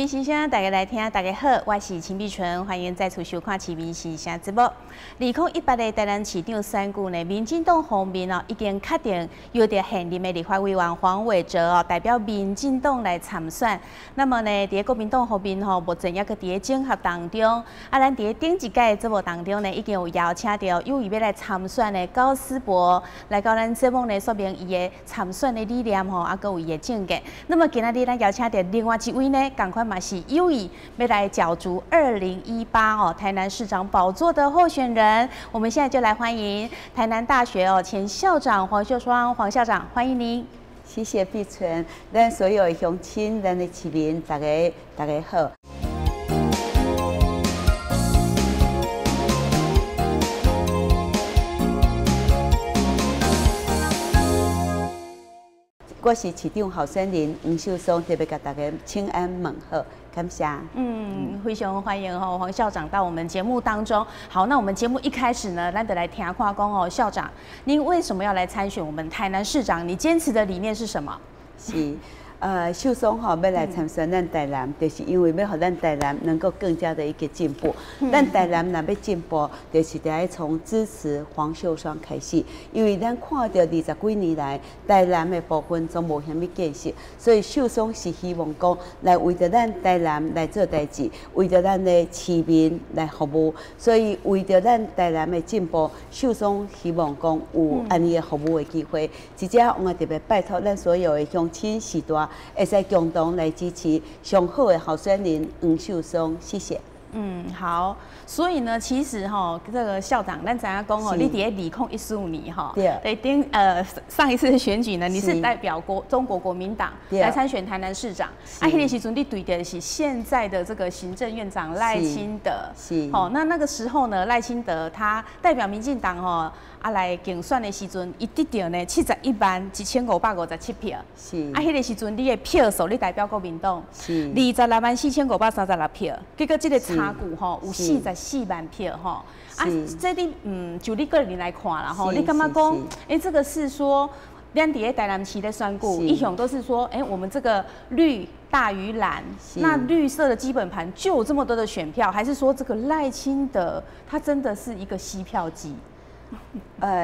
民时声，大家来听，大家好，我是秦碧纯，欢迎再次收看市民时声节目。2018的台南市长选举呢，民进党方面哦，已经确定邀着现任的立法委员黄伟哲哦，代表民进党来参选。那么呢，伫国民党方面吼，目前也搁伫整合当中。啊，咱伫顶一届节目当中呢，已经有邀请到有意要来参选的高思博来到咱节目呢，说明伊的参选的理念吼，啊，搁有伊的政见。那么今仔日咱邀请到另外一位呢，赶快嘛是有意要来角逐2018哦台南市长宝座的候选人。我们现在就来欢迎台南大学哦前校长黄秀双黄校长，欢迎您。谢谢碧纯，咱所有的乡亲，咱的市民，大家好。我是市长候选人黄秀双，特别甲大家请安问好，感谢。非常欢迎哦，黄校长到我们节目当中。好，那我们节目一开始呢，咱得来听看讲哦，校长，您为什么要来参选我们台南市长？你坚持的理念是什么？是。秀双吼要来参选咱台南，就是因为要让咱台南能够更加的一个进步。咱台南若要进步，就是得要从支持黄秀双开始，因为咱看到20几年来台南的部分总无虾米建设，所以秀双是希望讲来为着咱台南来做代志，为着咱的市民来服务，所以为着咱台南的进步，秀双希望讲有安尼的服务的机会。直接我特别拜托咱所有的乡亲时代。会使共同来支持上好的候选人黄秀双，谢谢。好。所以呢，其实哈，这个校长，咱知影讲哦，你伫2015年哈，对，上一次的选举呢，你是代表中国国民党来参选台南市长。啊，迄个时阵你对的是现在的这个行政院长赖清德。是。好，那个时候呢，赖清德他代表民进党哦。来竞选的时阵，伊得到呢711557票。是。迄个时阵你的票数，你代表国民党是264536票，结果这个差距吼有44万票吼。这你就你个人来看啦吼，你感觉讲，这个是说，咱伫台南市的选举，一向都是说，我们这个绿大于蓝，那绿色的基本盘就有这么多的选票，还是说这个赖清德他真的是一个吸票机？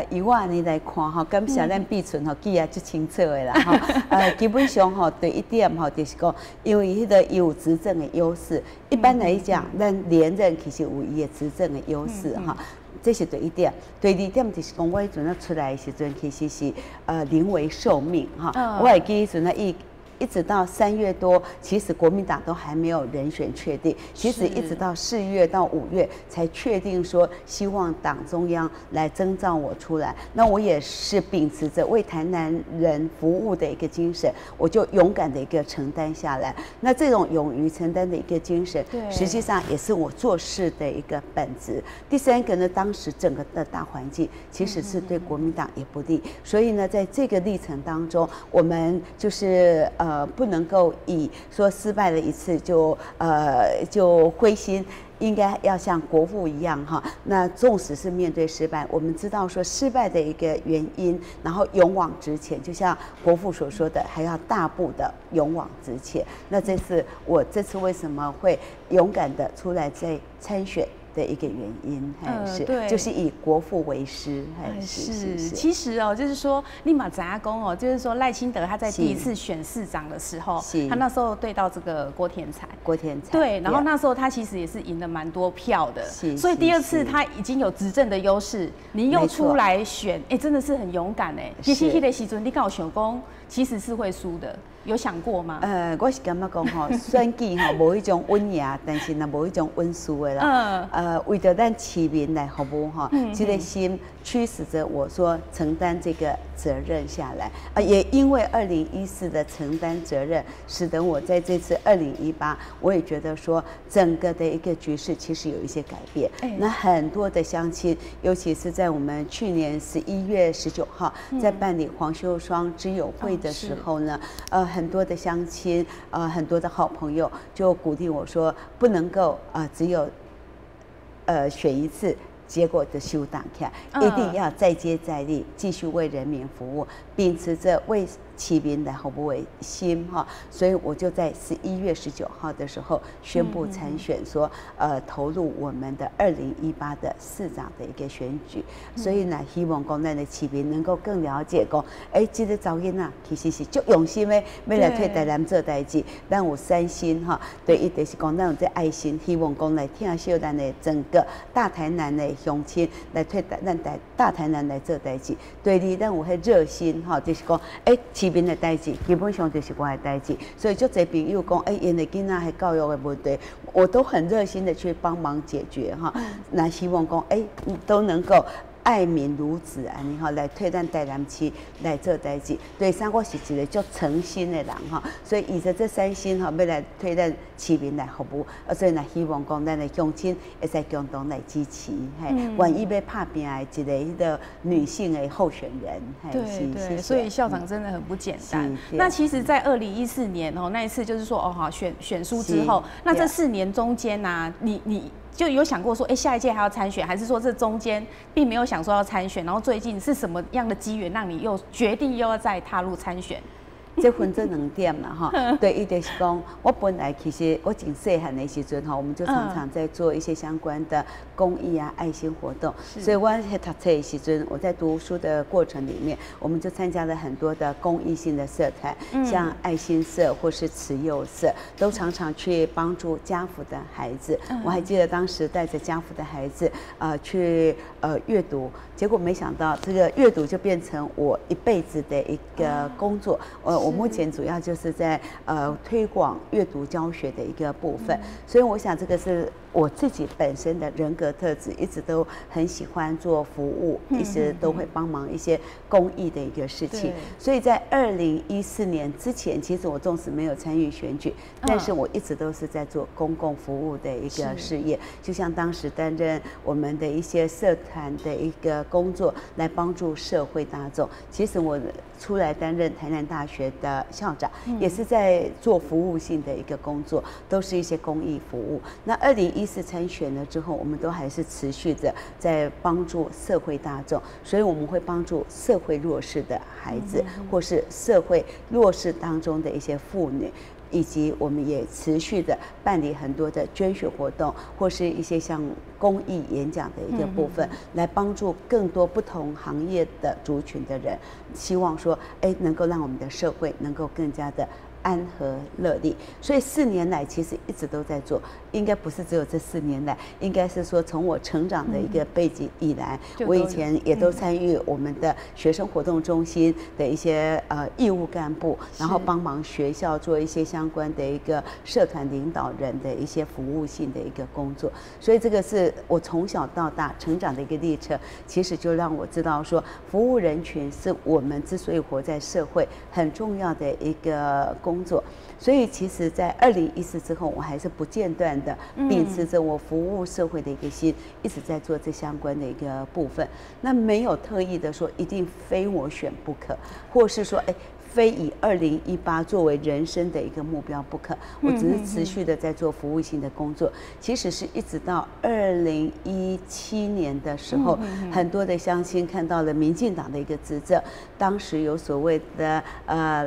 以我安尼来看吼，感谢咱碧纯吼记啊最清楚的啦吼。基本上吼，第一点吼就是讲，因为迄个有执政的优势。一般来讲，咱连任其实有伊的执政的优势哈。这是第一点。第二点就是讲，我迄阵出来的时阵，其实是临危受命哈。我会记迄阵啊一直到3月多，其实国民党都还没有人选确定。其实一直到4月到5月才确定说，希望党中央来征召我出来。那我也是秉持着为台南人服务的一个精神，我就勇敢的一个承担下来。那这种勇于承担的一个精神，实际上也是我做事的一个本质。第三个呢，当时整个的大环境其实是对国民党也不利，所以呢，在这个历程当中，我们就是不能够以说失败了一次就灰心，应该要像国父一样哈。那纵使是面对失败，我们知道说失败的一个原因，然后勇往直前，就像国父所说的，还要大步的勇往直前。那这是我这次为什么会勇敢的出来再参选的一个原因，对，就是以国父为师，是。其实哦，就是说立马怎样讲哦，就是说赖清德他在第一次选市长的时候，他那时候对到这个郭田才，对，然后那时候他其实也是赢了蛮多票的，所以第二次他已经有执政的优势，你又出来选，真的是很勇敢哎。其实那个时阵你敢有想讲，其实是会输的。有想过吗？我是感觉讲吼，选举吼无一种稳赢，但是呢无一种稳输的啦。为着咱市民来服务哈，这个心驱使着我说承担这个责任下来。也因为2014的承担责任，使得我在这次2018，我也觉得说整个的一个局势其实有一些改变。那很多的乡亲，尤其是在我们去年11月19号在办理黄秀双之友会的时候呢，很多的乡亲，很多的好朋友就鼓励我说，不能够只有选一次，结果就休党起来，一定要再接再厉，继续为人民服务，秉持着为市民来服务的心哈，所以我就在11月19号的时候宣布参选，说投入我们的2018的市长的一个选举。所以呢，希望讲咱的市民能够更了解讲，这个查某囡仔其实是足用心的，要来替台南做代志，咱有3心哈，对，伊就是讲咱有这爱心，希望讲来听惜咱的整个大台南的乡亲来替咱大台南来做代志。第二，咱有迄热心哈，就是讲市民的代志，基本上就是我的代志。所以就这朋友讲，因的囡仔系教育的问题，我都很热心的去帮忙解决哈。那希望讲，都能够爱民如子安尼哈，来替咱台南市来做代志。对，我是一个足诚心的人哈，所以以着这3心哈，要来替咱市民来服务。所以呢，希望讲咱的乡亲会使共同来支持，愿意要拍拼的一个迄个女性的候选人。对，所以校长真的很不简单。那其实，在2014年那一次就是说选书之后，那这4年中间呢，你就有想过说，下一届还要参选，还是说这中间并没有想说要参选？然后最近是什么样的机缘让你又决定又要再踏入参选？这分这2点啦哈，对，伊就是讲，我本来其实我真细汉的时阵哈，我们就常常在做一些相关的公益啊、爱心活动，所以我在读册的时阵，我在读书的过程里面，我们就参加了很多的公益性的社团，像爱心社或是慈幼社，都常常去帮助家扶的孩子。我还记得当时带着家扶的孩子去阅读，结果没想到这个阅读就变成我一辈子的一个工作。我目前主要就是在推广阅读教学的一个部分，所以我想这个是我自己本身的人格特质，一直都很喜欢做服务，一直都会帮忙一些公益的一个事情。所以在2014年之前，其实我纵使没有参与选举，但是我一直都是在做公共服务的一个事业，就像当时担任我们的一些社团的一个工作，来帮助社会大众。其实我出来担任台南大学的校长，也是在做服务性的一个工作，都是一些公益服务。那2014参选了之后，我们都还是持续的在帮助社会大众，所以我们会帮助社会弱势的孩子，或是社会弱势当中的一些妇女。以及我们也持续的办理很多的捐血活动，或是一些像公益演讲的一个部分，来帮助更多不同行业的族群的人，希望说，能够让我们的社会能够更加的安和乐利。所以4年来其实一直都在做，应该不是只有这4年来，应该是说从我成长的一个背景以来，我以前也都参与我们的学生活动中心的一些义务干部，然后帮忙学校做一些相关的一个社团领导人的一些服务性的一个工作。所以这个是我从小到大成长的一个历程，其实就让我知道说，服务人群是我们之所以活在社会很重要的一个工作。所以其实在2014之后，我还是不间断的秉持着我服务社会的一个心，一直在做这相关的一个部分。那没有特意的说一定非我选不可，或是说非以2018作为人生的一个目标不可，我只是持续的在做服务性的工作。其实是一直到2017年的时候，很多的乡亲看到了民进党的一个执政，当时有所谓的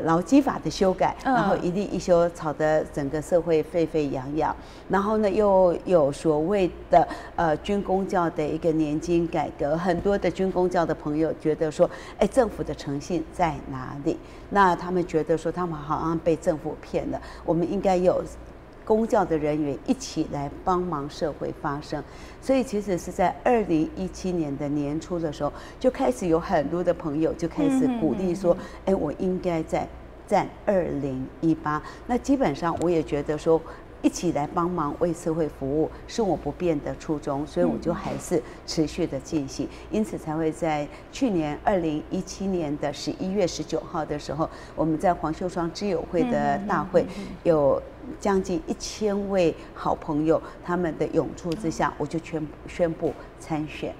劳基法的修改，然后一例一休，吵得整个社会沸沸扬扬。然后呢，又有所谓的军公教的一个年金改革，很多的军公教的朋友觉得说，政府的诚信在哪里？那他们觉得说，他们好像被政府骗了，我们应该有公教的人员一起来帮忙社会发声。所以其实是在2017年的年初的时候，就开始有很多的朋友就开始鼓励说，我应该在战2018。那基本上我也觉得说，一起来帮忙为社会服务是我不变的初衷，所以我就还是持续的进行，因此才会在去年2017年的11月19号的时候，我们在黄秀双之友会的大会，有将近1000位好朋友他们的涌出之下，我就宣布参选。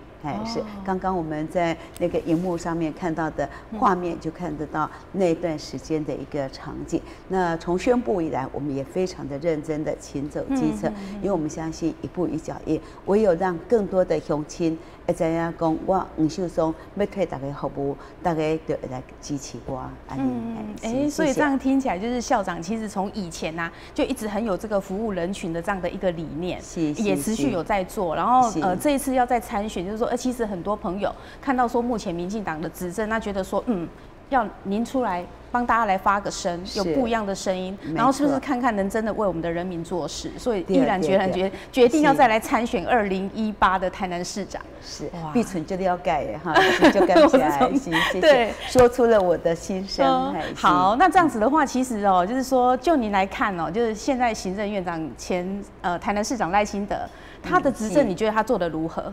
是刚刚我们在那个荧幕上面看到的画面，就看得到那段时间的一个场景。那从宣布以来，我们也非常的认真的勤走基层，因为我们相信一步一脚印，唯有让更多的乡亲会知影讲，我黄秀松要替大家服务，大家就会来支持我。所以这样听起来，就是校长其实从以前啊，就一直很有这个服务人群的这样的一个理念，也持续有在做。然后这一次要再参选，就是说，其实很多朋友看到说目前民进党的执政，那觉得说，要您出来帮大家来发个声，有不一样的声音，然后是不是看看能真的为我们的人民做事？所以毅然决定要再来参选2018的台南市长。是，碧纯就了解哈，就感谢，谢谢，说出了我的心声。好，那这样子的话，其实就是说，就您来看就是现在行政院长前台南市长赖清德，他的执政，你觉得他做得如何？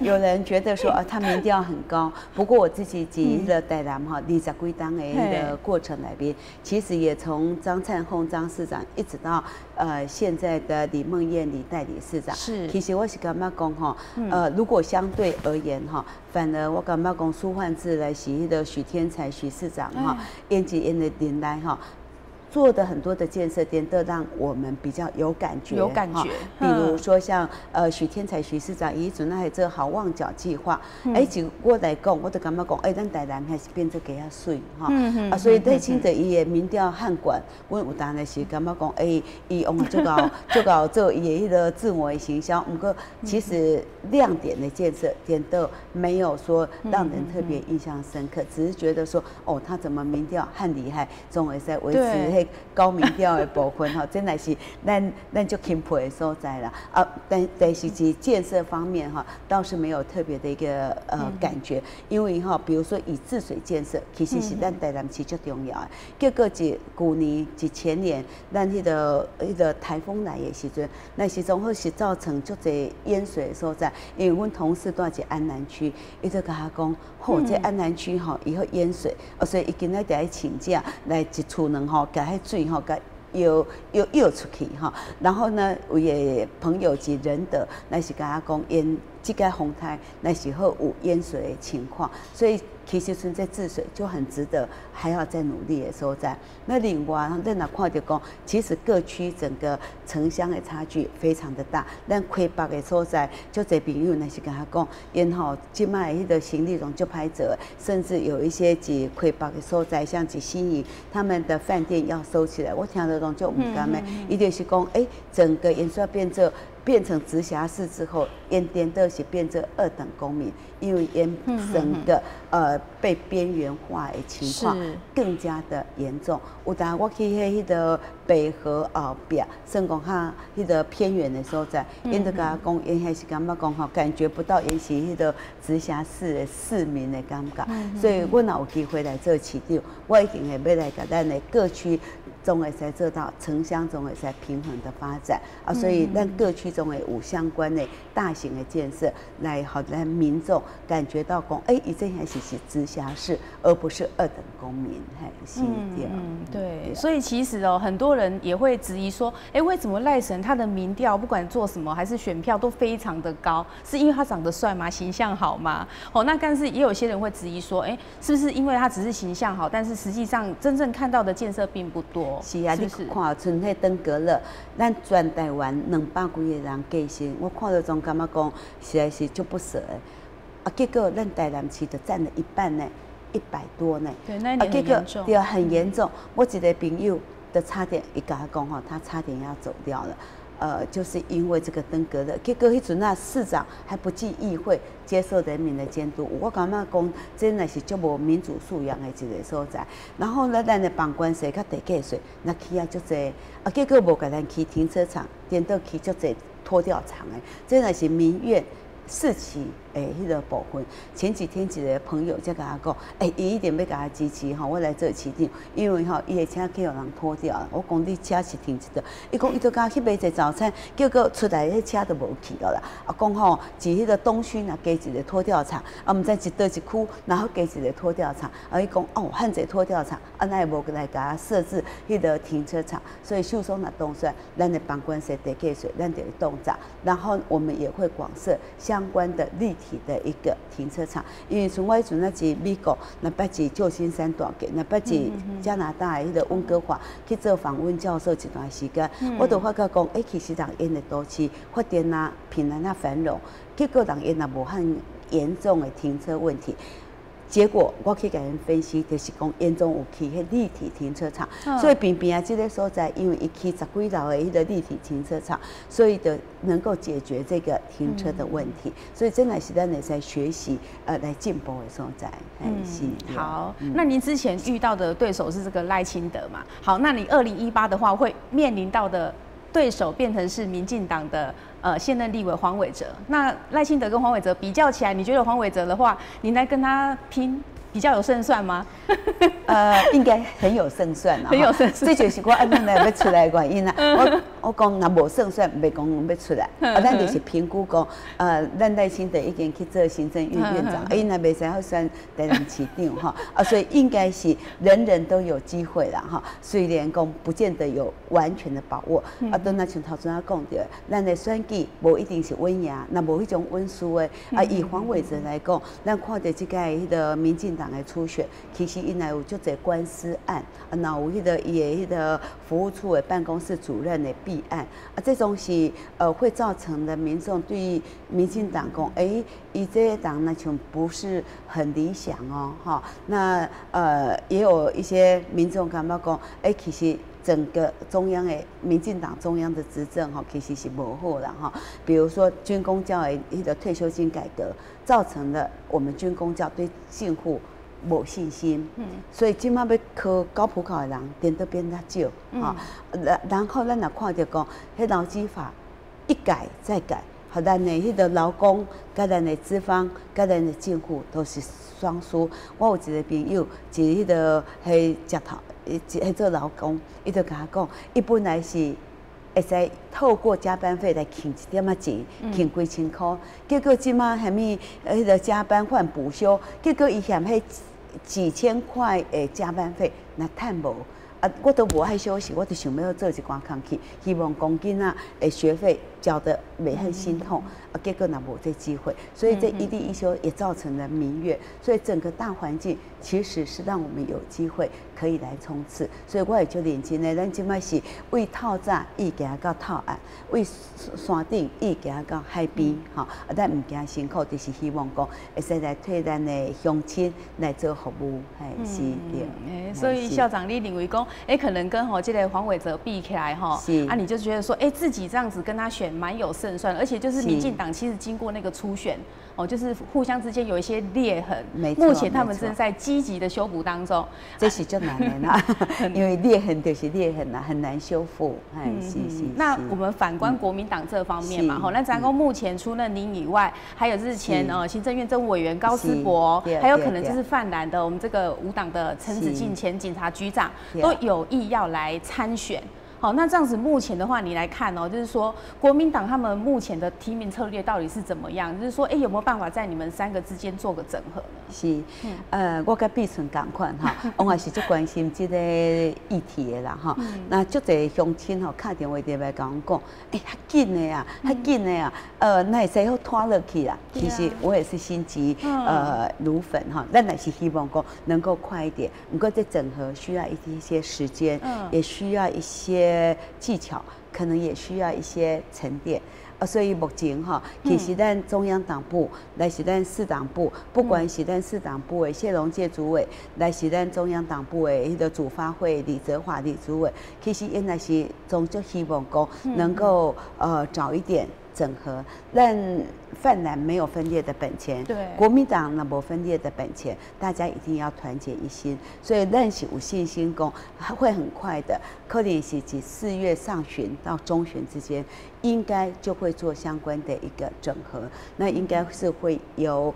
有人觉得说他民调很高，不过我自己记了台南哈20几档的那个过程来边，其实也从张灿宏张市长一直到现在的李梦燕李代理市长，是，其实我是感觉讲哈，如果相对而言哈，反而我感觉讲苏焕智来是那个许天才许市长哈，因及因的年代哈。做的很多的建设点都让我们比较有感觉，比如说像许天才许市长伊准那这个好望角计划，就我来讲，我都感觉讲，咱台南还是变做比较水哈，所以赖清德伊的民调汉管，我有当然是感觉讲，伊用就搞做伊的迄个自我的行销，不过其实亮点的建设点都没有说让人特别印象深刻，只是觉得说，他怎么民调很厉害，总会在维持。高民调的部分真的是咱就钦佩的所在啦。但是在建设方面倒是没有特别的一个感觉，因为比如说以治水建设，其实是咱台南市最重要的。结果去年前年，咱迄个台风来的时阵，那时阵好是造成足侪淹水的所在。因为阮同事住在安南区，伊就甲我讲，这安南区以后淹水，所以伊今仔就来请假来一厝人甲迄水甲游出去然后呢，有的朋友及仁德，那是甲我讲，因这个风台那时候有淹水的情况，所以其实存在治水就很值得还要再努力的所在。那另外，咱也看到讲，其实各区整个城乡的差距非常的大。咱开北的所在，就侪朋友那是跟他讲，因今卖迄个行李拢就拍折，甚至有一些几开北的所在，像几新营，他们的饭店要收起来。我听到拢就唔甘的，伊就是讲，整个盐水变成直辖市之后，盐田都是变成2等公民，因为盐整个被边缘化的情况更加的严重。有当我去迄个北河后壁，算讲哈迄个偏远的所在，因就甲我讲，因还是感觉讲感觉不到因是迄个直辖市的市民的感觉。所以我若有机会来做市长，我一定会要来甲咱的各区。总会使做到城乡总会使平衡的发展所以咱各区总会有相关的大型的建设，来好让民众感觉到讲，伊这还是直辖市，而不是2等公民，是对。所以其实很多人也会质疑说，为什么赖神他的民调不管做什么还是选票都非常的高，是因为他长得帅吗？形象好吗？那但是也有些人会质疑说，是不是因为他只是形象好，但是实际上真正看到的建设并不多？是啊，你看像迄登革热，咱全台湾200几个人过身，我看到总感觉讲实在是足不舍的。结果咱台南市就占了一半呢，100多呢。对，那一年很严重。对，很严重。我一个朋友的差点，伊甲我讲他差点要走掉了。就是因为这个登革热，结果迄阵市长还不进议会接受人民的监督，我感觉讲真的是足无民主素养的一个所在。然后呢，咱的绑关系较地价税，那起足济，结果无甲咱起停车场，颠倒起足济拖吊场的，真的是民怨士气迄个部分。前几天一个朋友才甲我讲，伊一定要甲我支持我来做市长，因为伊的车去互人拖掉了。我讲你车是停一倒，伊讲伊就甲去买一个早餐，结果出来迄车都无去了啦。讲是迄个东区若加一个拖吊场，毋知是倒一区，然后加一个拖吊场。伊讲汉一个拖吊场，那也无来甲我设置迄个停车场。所以秀松若动算，咱的绑关系地价税，咱就会动涨。然后我们也会广设相关的立体体的一个停车场。因为从我阵那是美国，那捌是旧金山大街，那捌是加拿大的迄个温哥华去做访问教授一段时间，我就发觉讲，其实人因的都市发展啊、平安啊、繁荣，结果人因也无很严重的停车问题。结果我去给人分析，就是讲严重有去迄立体停车场，所以偏偏啊，这个所在因为一去10几楼的迄个立体停车场，所以的能够解决这个停车的问题。所以真的是咱在学习来进步的所在。好，那您之前遇到的对手是这个赖清德嘛？好，那你2018的话会面临到的对手变成是民进党的现任立委黄伟哲。那赖清德跟黄伟哲比较起来，你觉得黄伟哲的话，你来跟他拼比较有胜算吗？应该很有胜算啊，很有胜算。这就是我按怎来要出来的原因啊。我讲若无胜算，袂讲要出来。咱就是评估讲，咱赖清德已经去做行政院院长，伊若袂使好选台南市长哈，所以应该是人人都有机会啦哈。虽然讲不见得有完全的把握，都那像头先我讲到，咱的选举无一定是稳赢，那无迄种稳输的。以黄伟哲来讲，咱看到这个迄个民进党的初选，其实因来有足侪官司案，然后有迄个伊的迄个服务处的办公室主任的弊案，这种是会造成的民众对于民进党讲，伊这些党呢像不是很理想哦，哈，那也有一些民众感觉讲，其实整个中央的民进党中央的执政哈，其实是无好啦哈。比如说军公教的迄个退休金改革，造成了我们军公教对政府无信心，所以今麦要考高普考的人变得变较少啊。然后咱也看到讲，迄劳基法一改再改，和咱的迄个劳工、甲咱的资方、甲咱的政府都是双输。我有一个朋友，是迄个迄食头，迄做劳工，伊就甲我讲，伊本来是会使透过加班费来挣一点仔钱，挣几千块。结果即马虾米迄个加班换补休，结果伊嫌迄几千块的加班费，那赚无。我都无爱休息，我就想要做一寡工去，希望讲囡仔的学费交得袂很心痛，结果那无这机会，所以这一地一休也造成了民怨，所以整个大环境其实是让我们有机会可以来冲刺，所以我也就认真的，咱即摆是为透早伊行到透暗，为山顶伊行到海边，咱唔惊辛苦，就是希望讲会使来替咱的乡亲来做服务，是对。所以校长，你认为讲？可能跟这个黄伟哲比起来你就觉得说，自己这样子跟他选蛮有胜算，而且就是民进党其实经过那个初选，就是互相之间有一些裂痕，目前他们正在积极的修补当中，这是就难的啦，因为裂痕就是裂痕啦，很难修复。是。那我们反观国民党这方面嘛，那咱讲目前除了您以外，还有之前行政院政务委员高思博，还有可能就是泛蓝的我们这个无党的陈子敬前警察局长都有意要来参选。好，那这样子目前的话，你来看就是说国民党他们目前的提名策略到底是怎么样？就是说，有没有办法在你们3个之间做个整合呢？是，我跟碧纯同款哈，我也是最关心这个议题的啦哈。那足侪乡亲打电话来跟我讲，较紧的啊，较紧的啊，那会使好拖落去啦。其实我也是心急如焚哈，咱也是希望讲能够快一点。不过这整合需要一些时间，也需要一些技巧，可能也需要一些沉淀。所以目前其实咱中央党部，来是咱4党部，不管是咱4党部的谢龙介主委，来是咱中央党部的迄个主发会李泽华李主委，其实因来是总就希望讲能够早一点整合，让泛蓝没有分裂的本钱，对，国民党那没分裂的本钱，大家一定要团结一心。所以咱是有信心讲会很快的，可能是指4月上旬到中旬之间，应该就会做相关的一个整合。那应该是会由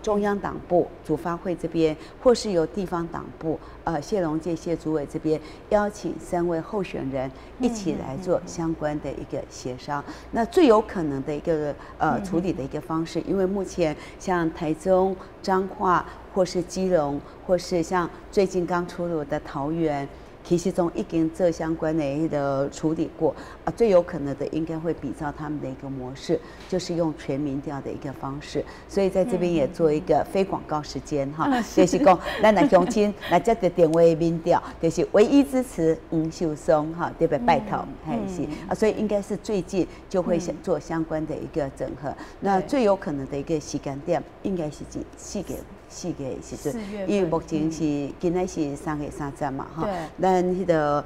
中央党部主发会这边，或是由地方党部谢龙介谢主委这边邀请3位候选人一起来做相关的一个协商。那最有可能的一个处理的一个方式，因为目前像台中、彰化或是基隆，或是像最近刚出炉的桃园，其实中已经做相关的迄个处理过啊，最有可能的应该会比照他们的一个模式，就是用全民调的一个方式。所以在这边也做一个非广告时间哈，就是讲咱来乡亲来这个电话民调，就是唯一支持黄秀松哈，特别拜托，还是啊，所以应该是最近就会做相关的一个整合。那最有可能的一个时间点，应该是4月时阵，因为目前是今仔是3月30嘛哈，咱迄个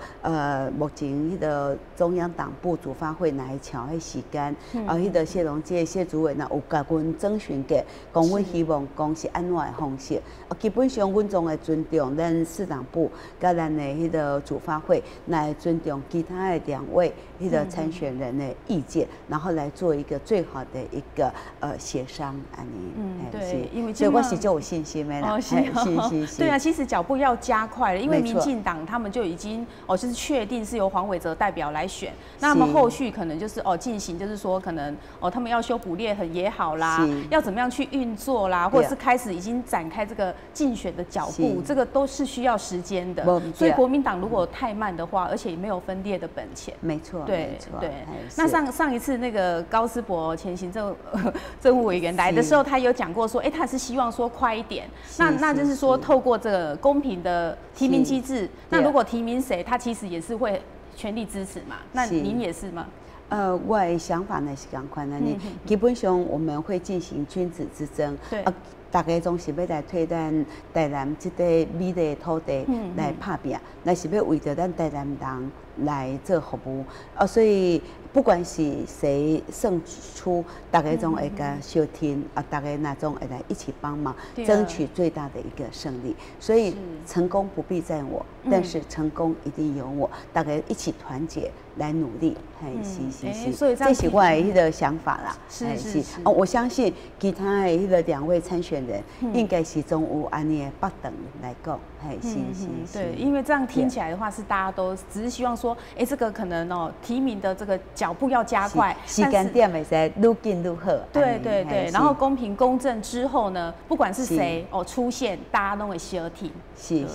目前迄个中央党部主发会来瞧迄时间，迄个谢龙介谢主委呢有甲阮征询过，讲阮希望讲是安怎的方式，基本上阮总会尊重咱市党部甲咱的迄个主发会来尊重其他的2位迄个参选人的意见，然后来做一个最好的一个协商安尼，对，因为所以我是就有信心的啦，是，对啊，其实脚步要加快了，因为民进党他们就已经就是确定是由黄伟哲代表来选，那他们后续可能就是进行，就是说可能他们要修补裂痕也好啦，要怎么样去运作啦，或者是开始已经展开这个竞选的脚步，这个都是需要时间的。所以国民党如果太慢的话，而且没有分裂的本钱，没错，对。那上一次那个高思博前行政务委员来的时候，他有讲过说，他是希望说快一点。那就是说，透过这个公平的提名机制，那如果提名谁，他其实也是会全力支持嘛。那您也是吗？我的想法呢是同款的，基本上我们会进行君子之争。对。大家总是要来替咱台南这个美丽的土地来打拼，那是要为着咱台南人来做服务。所以不管是谁胜出，大家总会甲相挺，大家那种会来一起帮忙，争取最大的一个胜利。所以成功不必在我，但是成功一定有我，大家一起团结来努力。是，所以这是我的迄个想法啦。是，我相信其他的迄个2位参选人应该是总有安尼的北等来讲，是。对，因为这样听起来的话，是大家都只是希望说，这个可能提名的这个脚步要加快，时间点会使愈紧愈好。对，然后公平公正之后呢，不管是谁出现，大家都会相挺。是，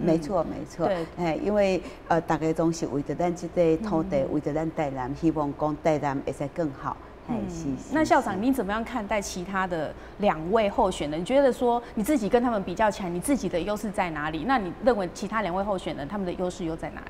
没错。对，因为大家总是为着咱这个土地，为着咱台南，希望讲台南会使更好。是。那校长，你怎么样看待其他的2位候选人？你觉得说你自己跟他们比较起来，你自己的优势在哪里？那你认为其他2位候选人他们的优势又在哪里？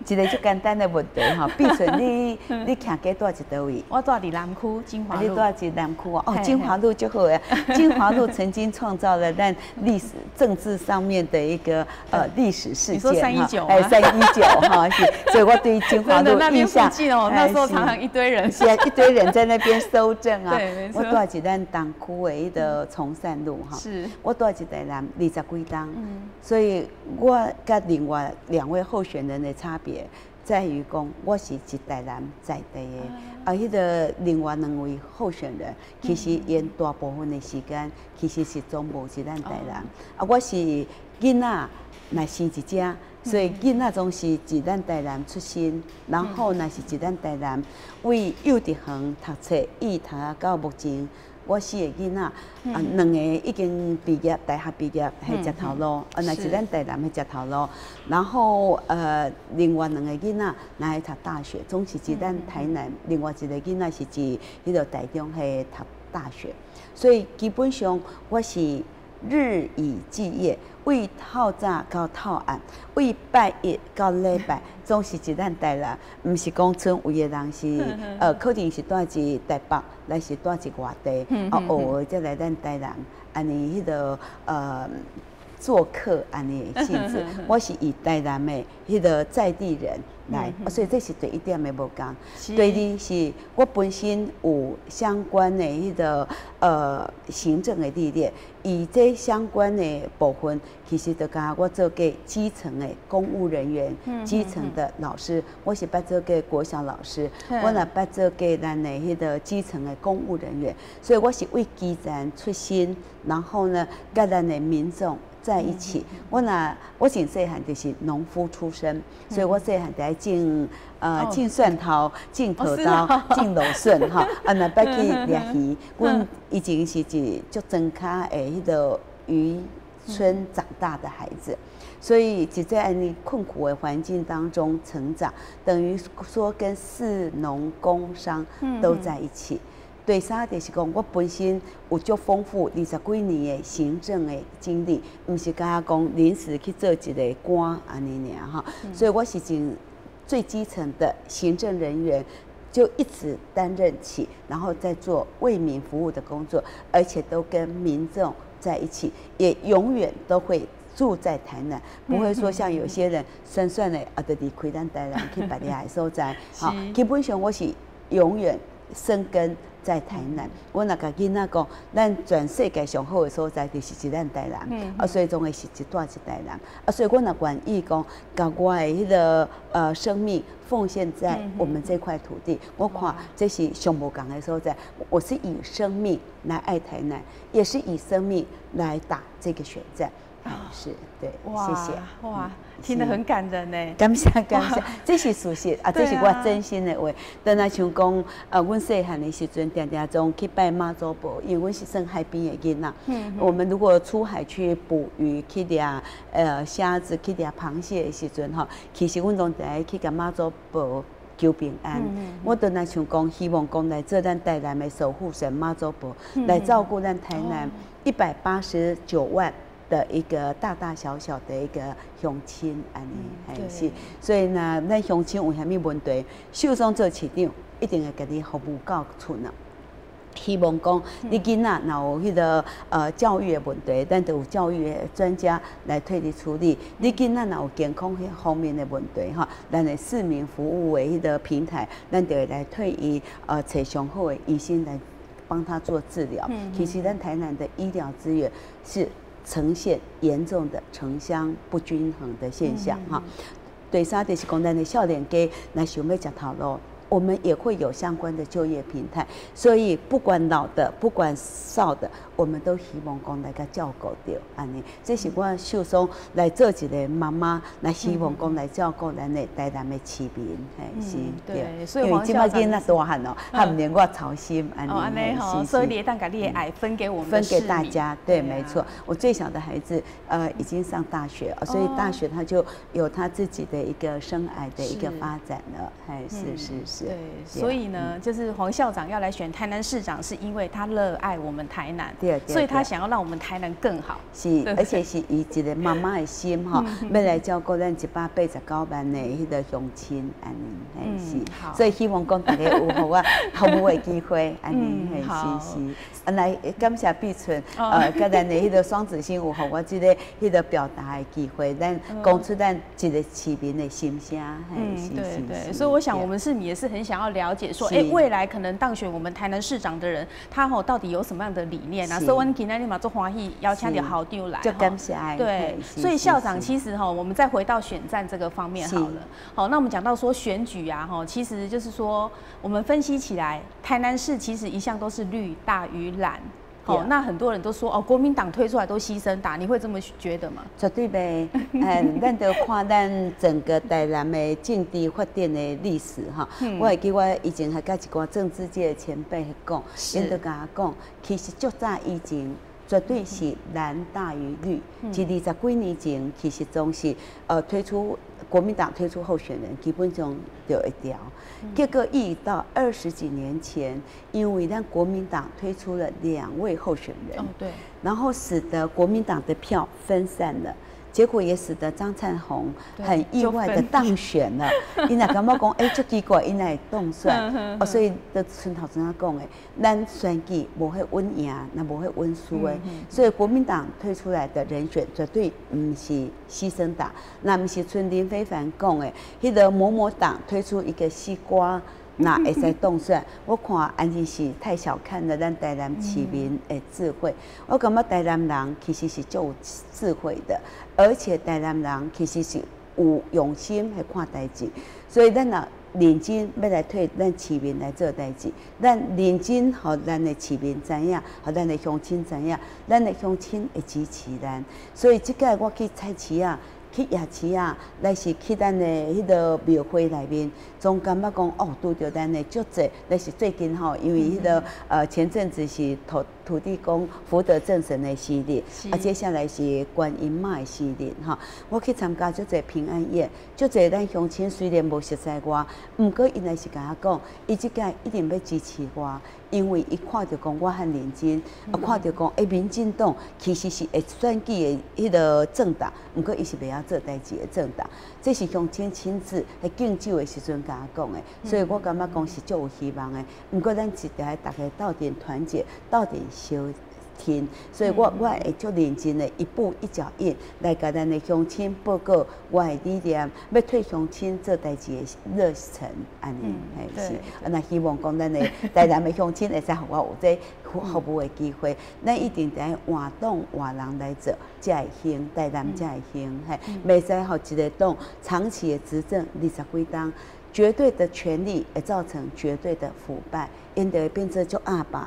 一个最简单的问题哈，碧纯，你徛家住在倒位？我住在南区金华路。你住在南区啊？金华路就好呀。金华路曾经创造了咱历史政治上面的一个历史事件。你说319？哎，319哈，所以我对金华路印象。那时候常常一堆人。是啊，一堆人在那边搜证啊。对，没错。我住在咱东区的迄个崇善路哈。是。我住在台南20几栋，所以我跟另外2位候选人的差别在于讲，我是一台南在地的，迄个另外2位候选人，其实因大部分的时间其实是总无是咱台南，我是囡仔乃生一只，所以囡仔总是自咱台南出身，然后乃是自咱台南为幼稚园读册，一读到目前。我4个囡仔，2个已经毕业，大学毕业系食头路，乃是咱台南系食头路。然后另外2个囡仔来读大学，总是自咱台南。另外1个囡仔是自迄个台中系读大学，所以基本上我是日以继夜，为透早到透暗，为拜一到礼拜，总是一咱台南，毋是讲村有的人是可能是住在台北，来是住在外地，偶尔才来咱台南，安尼迄个做客安尼的性质。我是以台南的迄个在地人来，所以这是第1点的无同。第2是我本身有相关的迄个行政的历练，以这相关的部分，其实就甲我做过基层的公务人员，基层的老师，我是捌做过国小老师，我也捌做过咱的迄个基层的公务人员，所以我是为基层出身，然后呢，甲咱的民众在一起。我真细汉就是农夫出身，所以我细汉在种蒜头、种桃刀、种芦笋哈，那捌去掠鱼。阮以前是一足庄卡的迄个鱼村长大的孩子。所以只在你困苦的环境当中成长，等于说跟士农工商都在一起。对啥就是讲，我本身有足丰富20几年的行政的经历，唔是甲讲临时去做一个官安尼尔哈。所以我是最基层的行政人员，就一直担任起，然后再做为民服务的工作，而且都跟民众在一起，也永远都会住在台南，不会说像有些人算的就离开咱台南去别的所在。好，基本上我是永远生根在台南。我若甲囡仔讲，咱全世界上好的所在就是咱台南，所以总会是一大一台南。所以我若愿意讲，把我的迄个生命奉献在我们这块土地，我看这是上无共的所在。我是以生命来爱台南，也是以生命来打这个选战。是，对，谢谢。哇，听得很感人呢。感谢，这是事实啊，这是我真心的话。当然像讲，阮细汉的时阵，常常总去拜妈祖婆，因为阮是算海边的囡仔。我们如果出海去捕鱼，去掠虾子，去掠螃蟹的时阵哈，其实阮拢在去甲妈祖婆求平安。我当然想讲，希望讲来做咱台南的守护神妈祖婆，来照顾咱台南189万。的一个大大小小的一个乡亲，安尼还是，所以呢，咱乡亲有啥物问题，首长做市长一定会给你服务到厝啊。希望讲你囡仔若有迄个教育的问题，咱就有教育的专家来替你处理。你囡仔若有健康迄方面的问题哈，咱的市民服务的迄个平台，咱就会来替伊找上好的医生来帮他做治疗。其实咱台南的医疗资源是呈现严重的城乡不均衡的现象哈。对啥就是讲咱的少年家来想要食头路，我们也会有相关的就业平台，所以不管老的，不管少的，我们都希望讲来甲照顾到安尼。这是我秀松来做一个妈妈，来希望讲来照顾咱的台南的市民，是。对，所以因为即摆囡仔大汉哦，他唔连我操心安尼。安尼吼，所以你当把你的爱分给我们，分给大家。对，没错。我最小的孩子已经上大学，所以大学他就有他自己的一个生涯的一个发展了。是。对，所以呢，就是黄校长要来选台南市长，是因为他热爱我们台南，所以他想要让我们台南更好。是，而且是以一个妈妈的心哈，要来照顾咱189万的迄个乡亲，安尼是。所以希望讲大家有互我服务的机会，安尼是。来感谢碧纯，甲咱的迄个双子星有互我这个迄个表达的机会，咱讲出咱一个市民的心声，对。所以我想我们市民也是很想要了解说，未来可能当选我们台南市长的人，他到底有什么样的理念啊？所以我们今天立马做欢喜，邀请到好友来，就感谢。对，所以校长其实我们再回到选战这个方面好了。好，那我们讲到说选举啊，其实就是说我们分析起来，台南市其实一向都是绿大于蓝。那很多人都说国民党推出来都牺牲大，你会这么觉得吗？绝对呗，咱就看咱整个台南的政治发展的历史哈。我会记我以前还甲一寡政治界的前辈讲，因就甲我讲，其实足早以前绝对是蓝大于绿。是20几年前，其实总是推出国民党推出候选人，基本上就一条。结果一直到20几年前，因为咱国民党推出了2位候选人，对，然后使得国民党的票分散了。结果也使得张灿宏很意外的当选了。因来感觉讲，足奇怪，因来动算，所以就像头先讲的，咱选举无去稳赢，那无去稳输的。所以国民党推出来的人选绝对唔是牺牲党，那唔是像林非凡讲的，迄个某某党推出一个西瓜。那会使动算，我看安尼是太小看了咱台南市民的智慧。我感觉台南人其实是足有智慧的，而且台南人其实是有用心去看代志，所以咱若认真要来替咱市民来做代志，咱认真互咱的市民知影，互咱的乡亲知影，咱的乡亲会支持咱。所以即届我去菜市啊。去夜市啊，来是去咱的迄个庙会内面，总感觉讲哦，拄着咱的足济，那是最近吼，因为迄个前阵子是土地公福德正神的系列，接下来是观音妈的系列哈。我去参加足济平安夜，足济咱乡亲虽然无熟悉我，毋过因来是甲我讲，伊即届一定要支持我。因为伊看到讲我很认真，看到讲民进党其实是会选举的迄个政党，毋过伊是袂晓做代志的政党，这是乡亲亲自喺敬酒的时阵甲我讲的，所以我感觉讲是足有希望的。毋过咱一定要大家斗阵团结，斗阵相听，所以我会足认真的一步一脚印来甲咱的乡亲报告我的理念，要替乡亲做代志的热忱，安尼是。那希望讲咱的台南的乡亲会使互我有这服务的机会，咱一定得换党换人来做，才会行，台南才会行，袂使互一个党长期的执政20几年，绝对的权力会造成绝对的腐败，因就会变做足阿白的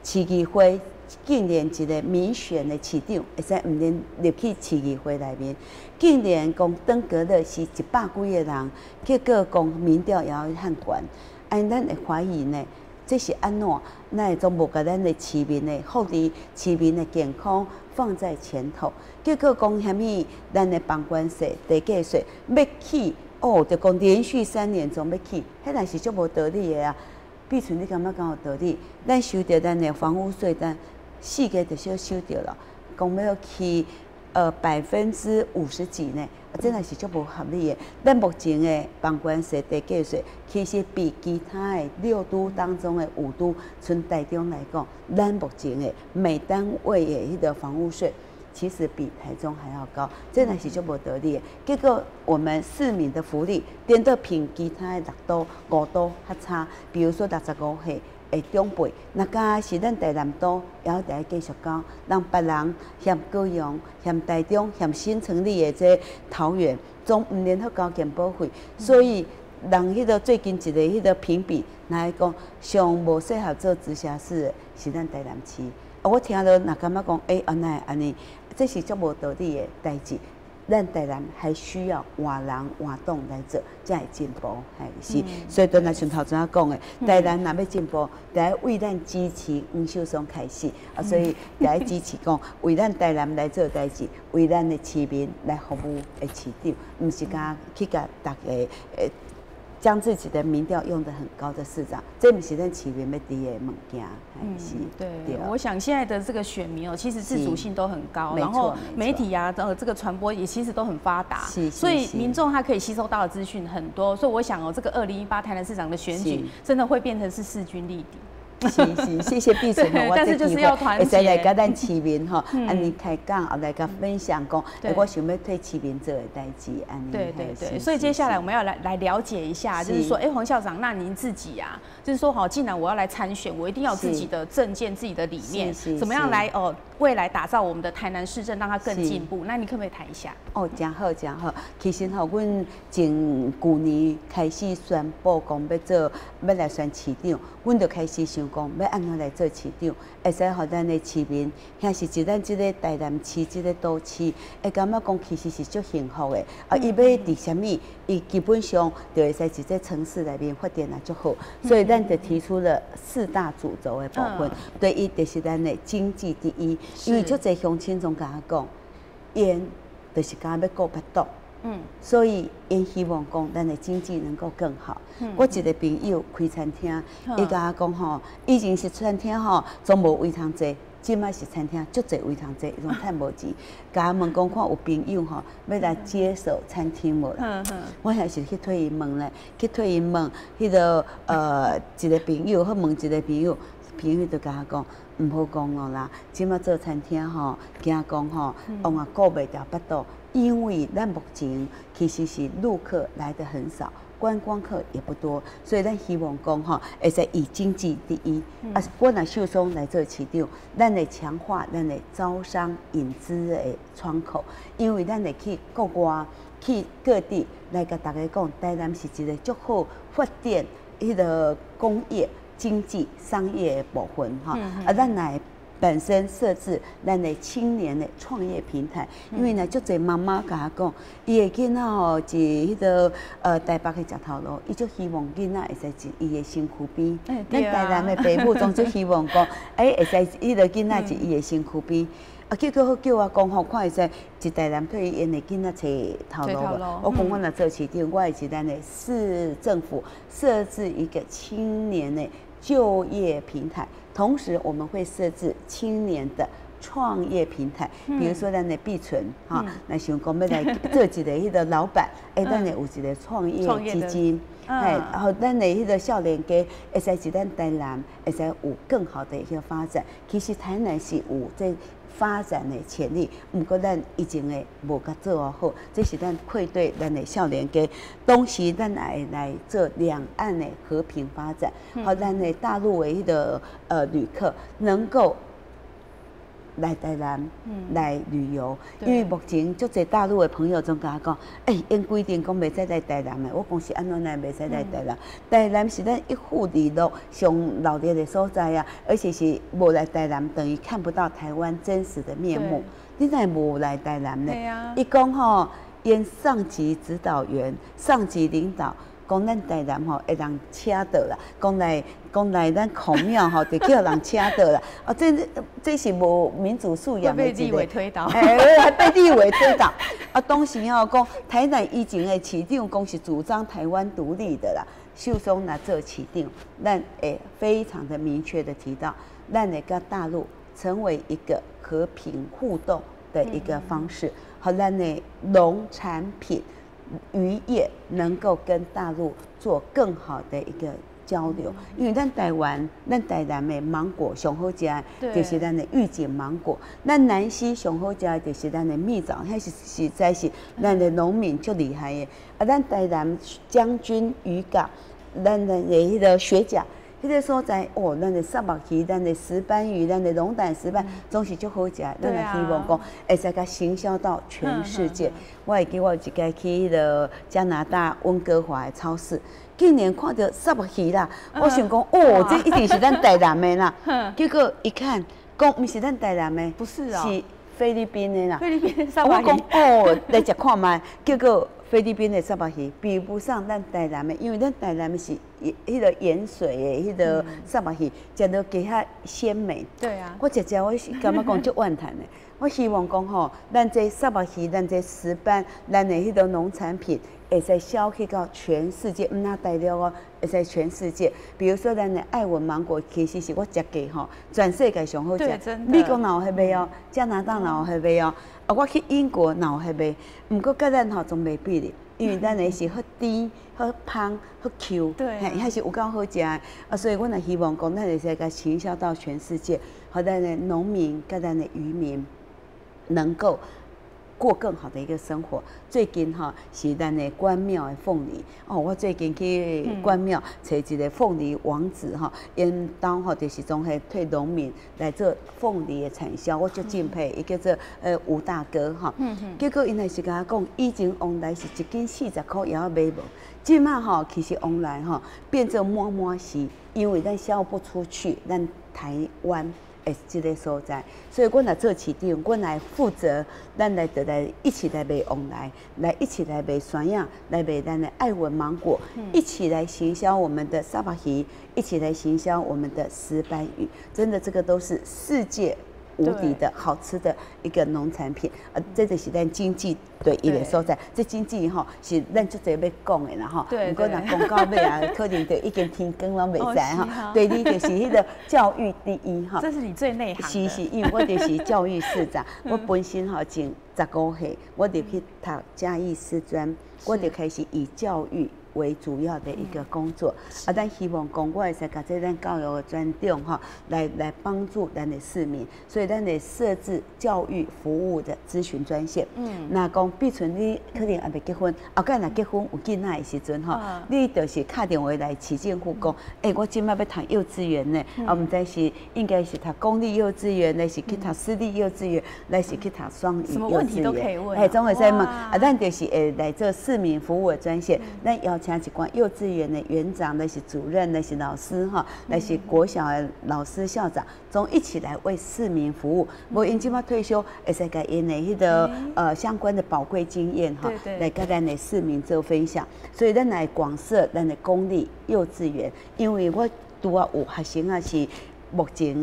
市议会。竟然一个民选的市长，会使毋免入去市议会内面，竟然讲登革热是100几个人，结果讲民调也要很悬，咱会怀疑呢，这是安怎？那总无甲咱的市民的福利、市民的健康放在前头，结果讲虾米？咱的房管税、地价税要起，哦，就讲连续3年总要起，迄若是足无道理的啊！毕存你感觉敢有道理？咱收着咱的房屋税单。4个就小收着了，讲要去50%几呢，真的是足无合理的。咱目前的房管税、地价税，其实比其他的6都当中的5都，从台中来讲，咱目前的每单位的迄个房屋税，其实比台中还要高，真的是足无道理的。结果我们市民的福利，点到评其他的6都、5都较差，比如说65岁。长辈，那假是咱台南都，也要得继续交，让别人嫌高雄、嫌台中、嫌新成立的这桃园，总毋免去交健保费，所以人迄个最近一个迄个评比来讲，上无适合做直辖市的是咱台南市。我听到那感觉讲，安尼，这是足无道理的代志。咱台南还需要换人换党来做，才会进步，是。所以，对咱像头先讲的，台南若要进步，得为咱支持黄秀松开始啊，所以得支持讲为咱台南来做代志，为咱的市民来服务的市长，毋是讲去甲大家将自己的民调用得很高的市长，这不是咱市民要伫的物件，是。对，我想现在的这个选民其实自主性都很高，然后媒体啊，这个传播也其实都很发达，所以民众他可以吸收到的资讯很多，所以我想这个2018台南市长的选举真的会变成是势均力敌。是，谢谢碧纯但是就是要团结，会来甲咱市民安尼开讲，后来甲分享讲，我想要替市民做的代志，安尼。对，所以接下来我们要来了解一下，就是说，黄校长，那您自己啊，就是说，既然我要来参选，我一定要有自己的政见、自己的理念，怎么样来未来打造我们的台南市政，让它更进步？那你可不可以谈一下？真好。其实阮从去年开始宣布讲要来选市长，阮就开始想讲要安怎来做市长，会使互咱的市民，遐是咱即个台南市即个都市，会感觉讲其实是足幸福的。伊要伫啥物，伊基本上就会使伫这城市内面发展也足好。所以咱就提出了4大主轴的部分。第一就是咱的经济第一，因为足侪乡亲总甲我讲，因就是讲要顾腹肚。所以因希望讲咱的经济能够更好。我一个朋友开餐厅，伊甲我讲吼，以前是餐厅吼，总无位通坐，即摆是餐厅足侪位通坐，伊拢趁无钱。甲我问讲看有朋友吼要来接手餐厅无啦？我还是去替伊问咧，迄个一个朋友，去问一个朋友就甲我讲。唔好讲咯啦，即摆做餐厅吼，惊讲吼，顾袂掉腹肚，因为咱目前其实是陆客来得很少，观光客也不多，所以咱希望讲吼，会使以经济第一。我若秀松来做市长，咱会强化咱的招商引资的窗口，因为咱会去国外、去各地来甲大家讲，台南是一个足好发展迄个工业。经济、商业的部分，咱来本身设置咱的青年的创业平台，因为呢，足侪妈妈甲我讲，伊的囡仔吼是迄个台北去食头路，伊就希望囡仔会使是伊的身躯边。咱台南的爸母总就希望讲，会使伊个囡仔是伊的身躯边。结果叫我讲吼，看会使一台南退因的囡仔找头路无？我讲我若做市长，我会是咱的市政府设置一个青年的就业平台，同时我们会设置青年的创业平台，比如说咱的必存哈，那想讲要来做一个迄个老板，咱会有一个创业基金，然后咱的迄个少年家会使是咱台南会使有更好的一个发展。其实台南是有这发展的潜力，不过咱以前的无甲做好，这是咱愧对咱的少年家。同时，咱也来做两岸的和平发展，好，咱的大陆的迄个旅客能够来台南来旅游，因为目前足侪大陆的朋友总甲我讲，因规定讲袂使来台南的，我讲是安怎来袂使来台南？台南是咱一府二路上闹热的所在啊，而且是无来台南等于看不到台湾真实的面目。你哪无来台南呢？伊讲吼，因上级指导员、上级领导。讲咱台南吼会人车到啦，讲来咱孔庙吼就叫人车到啦。这是无民主素养的一个。被立委推倒。还被立委推倒。当时吼讲台南以前的市长讲是主张台湾独立的啦，秀松来做市长，咱会非常的明确的提到，咱会跟大陆成为一个和平互动的一个方式，和咱的农产品。渔业能够跟大陆做更好的一个交流，因为咱台南的芒果上好食，就是咱的玉井芒果；咱南溪上好食，就是咱的蜜枣，迄是实在是咱的农民足厉害的。咱台南将军渔港，咱的迄个雪甲。迄个所在哦，咱的沙目鱼、咱的石斑鱼、咱的龙胆石斑，总是足好食。咱也希望讲会使甲行销到全世界。我会记我有一届去迄个加拿大温哥华的超市，竟然看到沙目鱼啦！我想讲哦，这一定是咱台南的啦。结果一看，讲不是咱台南的，不是啊，是菲律宾的啦。菲律宾沙目鱼。我讲哦，来食看卖，结果。菲律宾的沙目鱼比不上咱台南的，因为咱台南的是迄个盐水的迄个沙目鱼，食到更较鲜美。对啊，我食我是感觉讲足怨叹的。我希望讲吼，咱这沙目鱼，咱这石斑，咱的迄个农产品，会使销去到全世界，唔那大陆哦，会使全世界。比如说咱的爱文芒果，其实是我食过吼，全世界上好食。美国哪有迄卖哦，加拿大哪有迄卖哦。我去英国哪有迄卖，毋过甲咱吼总袂比哩，因为咱的是好甜、好香、好 Q， 对，还是有够好食的。所以我也希望讲，咱会使甲行销到全世界，和咱的农民、甲咱的渔民能够过更好的一个生活。最近哈是咱的关庙的凤梨哦，我最近去关庙找一个凤梨王子哈，因当吼就是总系替农民来做凤梨的产销，我就敬佩，伊叫做吴大哥哈。结果因也是甲我讲，以前往来是一斤40块也要买无，即马吼其实往来吼变做满是，因为咱销不出去，咱台湾。这个所在，所以我来做市长，我来负责，咱来一起来卖往来一起来卖酸样，来卖咱的爱文芒果，一起来行销我们的沙巴鱼，一起来行销我们的石斑鱼，真的这个都是世界无敌的好吃的一个农产品，这就是咱经济对伊个所在。这经济吼是咱足侪要讲的啦吼。不过若讲到尾啊，可能就已经天光拢袂知哈。对，你就是迄个教育第一哈。这是你最内行。是，因为我就是教育市长，我本身吼前15岁，我就去读嘉义师专，我就开始以教育为主要的一个工作，咱希望讲我会使甲这咱教育的专长哈，来帮助咱的市民，所以咱得设置教育服务的咨询专线。那讲比如你可能还未结婚，后盖若结婚有囡仔的时阵吼，你就是打电话来市政府讲，我今摆要读幼稚园呢，唔知是应该是读公立幼稚园，还是去读私立幼稚园，还是去读双语幼稚园，什么问题都可以问，总会使问。咱就是来做市民服务的专线，咱邀请请一寡幼稚园的园长，那是主任，那是老师哈，那是国小的老师、校长，总一起来为市民服务。无因即马退休，会使甲因的迄个相关的宝贵经验哈，来甲咱的市民做分享。所以咱来广设咱的公立幼稚园，因为我拄啊有学生啊是。目前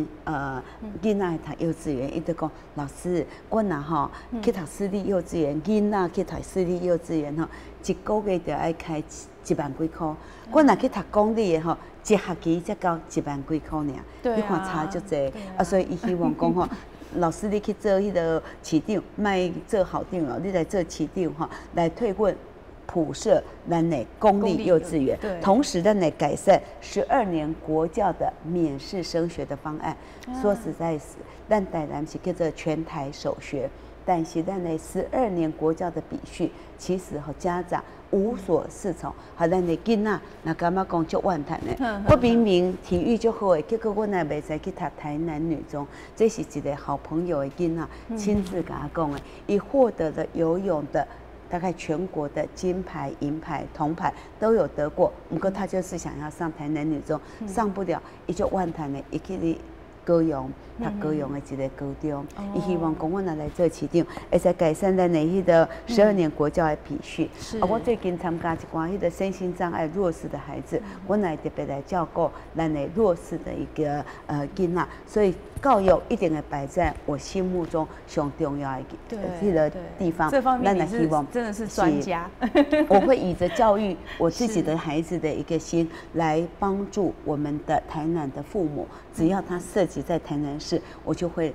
囡仔读幼稚园，伊就讲老师，我若吼去读私立幼稚园，囡仔去读私立幼稚园吼，一个月就爱开1万几块。我若去读公立的吼，一学期才交1万几块尔。你看差足济啊！所以伊希望讲吼，老师你去做迄个市长，莫做校长哦，你来做市长吼，来退阮。普设咱的公立幼稚园，同时咱来改善12年国教的免试升学的方案。说实在是，咱台南是叫做全台首学，但是咱的12年国教的比序，其实和家长无所适从，和咱的囡仔那感觉讲足怨叹的。我明明体育就好诶，结果我也袂使去读台南女中，这是一个好朋友的囡仔亲自甲我讲的，伊获得了游泳的。大概全国的金牌、银牌、铜牌都有得过，不过他就是想要上台南女中，上不了，伊就怨叹的，伊去高雄，读高雄的一个高中，伊希望讲我若来做市长，会使改善咱的迄个12年国教的比序。我最近参加一寡迄个身心障碍弱势的孩子，我来特别来照顾咱的弱势的一个囡仔，所以教育一定会摆在我心目中上重要的这个地方。这方面你是真的是专家。我会以着教育我自己的孩子的一个心，来帮助我们的台南的父母，只要他涉及在台南市，我就会